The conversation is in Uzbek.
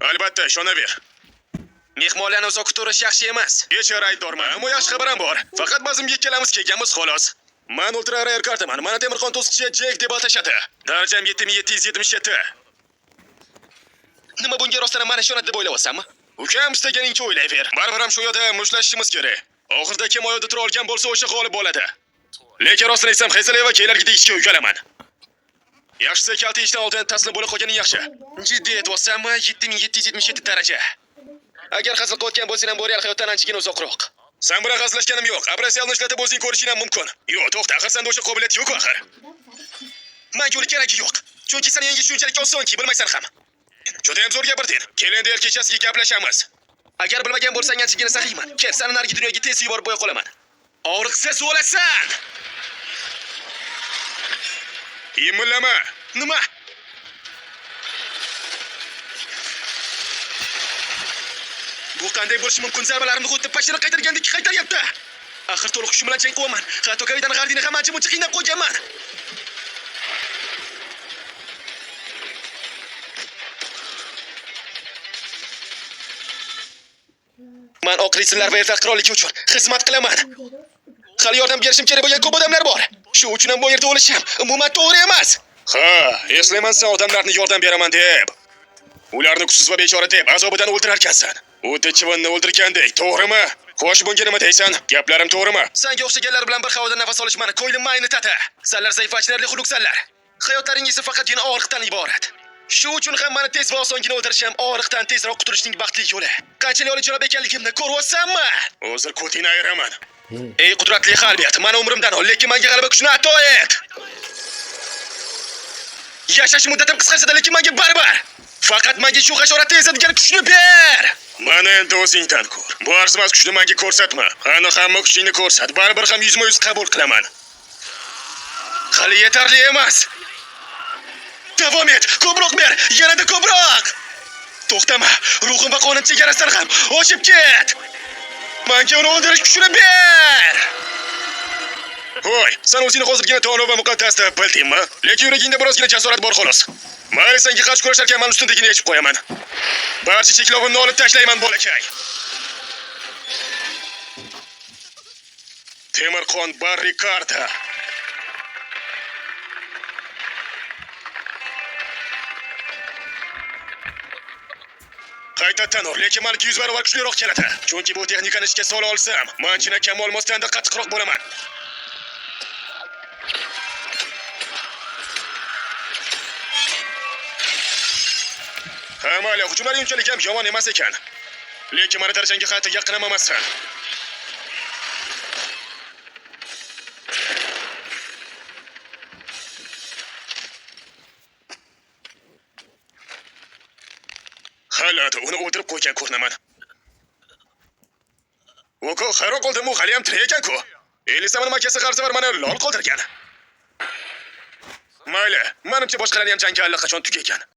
Albatta, ishonaver. Mehmonlarni uzoq kutirish yaxshi emas. Bechora aybdorman, ammo yaxshi xabarim bor. Faqat bazmga ikkalamiz kelganmiz xolos. Men ultra rare kartaman. Meni temirqon to'siqchi Jack deb atashadi. Darajam 7777. Nima bunga rostdan meni ishonadi deb o'ylayapsanmi? Ukam istaganingcha o'ylayver. Baribir ham shu yerda mushtlashishimiz kerak. Oxirida kim oyog'ida tura olgan bo'lsa, o'sha g'olib bo'ladi. Lekin rostini aytsam, Xezeleva kelargidek ishga uykalaman. Yaxshisi kalta ishdan oldin taslim bo'la qolganing yaxshi. Jiddiy aytyapsanmi? 7777 daraja. Agar hazil qilayotgan bo'lsang ham bu real hayotdan anchagina uzoqroq. Sen bilan hazillashganim yo'q. Abrasialni ishlatib o'zing ko'rishing ham mumkin. Yo'q, to'xta, axir senda o'sha qobiliyat yo'q axir. Menga uning keragi yo'q. Chunki sen yangi shunchalik osonki bilmaysan ham. Juda ham zo'r gapirding. Kelindi kechasiga gaplashamiz. Agar bilmagan bo'lsang anchagina saxiyman. Kel, seni narigi dunyoga tez yuborib qo'ya qolaman. Og'riqsiz o'lasan. Imillama. Nima? Bu qanday bo'lishi mumkin? Zarbalarimni xuddi pashini qaytargandek qaytaryapti. Axir to'liq kuchim bilan jang qilaman. Hatto kavidan g'ardini ham ancha-muncha qiynab qo'yganman. Men oq rislar va ertak qirolligi uchun xizmat qilaman. Hali yordam berishim kerak bo'lgan ko'p odamlar bor. Shu uchun ham bu yerda o'lishim umuman to'g'ri emas. Ha, eslayman sen odamlarni yordam beraman deb. Ularni kuchsiz va bechora deb azobidan o'ldirar ekansan. O'ta chivinni o'ldirgandek, to'g'rimi? Xo'sh, bunga nima deysan? Gaplarim to'g'rimi? Senga o'xshaganlar bilan bir havoda nafas olish meni ko'nglimni aynitadi. Sizlar zaif va achinarli xulqsanlar. Hayotlaringiz faqatgina og'riqdan iborat. Shu uchun ham meni tez va osongina o'ldirishim og'riqdan tezroq qutulishning baxtli yo'li. Qanchalik olijanob ekanligimni ko'ryapsanmi? Hozir ko'tingni ayiraman. Ey qudratli Xalbert, meni umrimdan ol, lekin menga g'alaba kuchini ato et. Yashash muddatim qisqarsa, lekin menga baribir. Faqat menga shu hasharotni ezadigan kuchni ber. Mana endi o'zingdan ko'r. Bu arzimas kuchni menga ko'rsatma. Qani hamma kuchingni ko'rsat. Baribir ham 100% qabul qilaman. Hali yetarli emas. Davom et, ko'proq ber, yanada ko'proq. To'xtama, ruhim va qonun chegarasidan ham oshib ket. Menga uni o'ldirish kuchini ber. Voy, sen o'zingni hozirgina to'g'ri va muqaddas deb bildingmi? Lekin yuragingda birozgina jasorat bor xolos. Men senga qarshi kurasharkan men ustundagini yechib qo'yaman. Barcha cheklovimni olib tashlayman, bolakay. Temirqon barrikada. Qayta tanur, lekin meniki 100 barobar kuchliroq keladi. Chunki bu texnikani ishga sola olsam, men chinakam olmosdan qattiqroq bo'laman. Mayli, hujumlaring unchalik ham yomon emas ekan. Lekin meni darajangga qayta yaqin ham emassan. Halada uni o'ldirib qo'ygan ko'rinaman. O'qo, hayron qoldim, u hali ham tirik ekan-ku. Elisaman makasi qarzavar meni lol qoldirgan. Mayli, menimcha boshqalarning ham jangi allaqachon tugagan.